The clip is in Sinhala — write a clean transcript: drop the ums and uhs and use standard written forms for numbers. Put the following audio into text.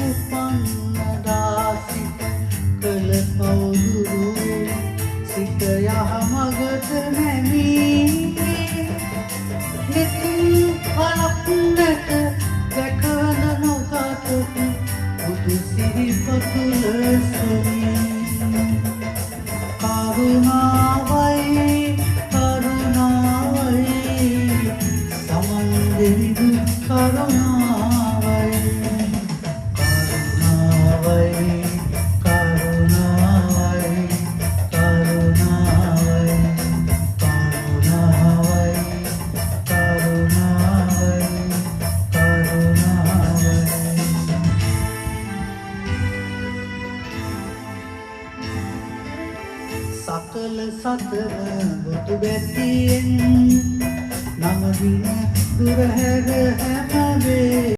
උපන්නදා සිට කළ පවුදුරු සිත යහමගට නැමී නිතුම් පලක් නැත දැකල නොගතපු බුදු සිරිපතුල සොරී කරුණාවයි කරුණාවයි සමන් දෙවිදු කරුණාවයි කරුණාවයි කරුණාවයි කරුණාවයි කරුණාවයි කරුණාවයි සකල සතර බුදු බැතියෙන් නම දින දුර හැර හැම වේ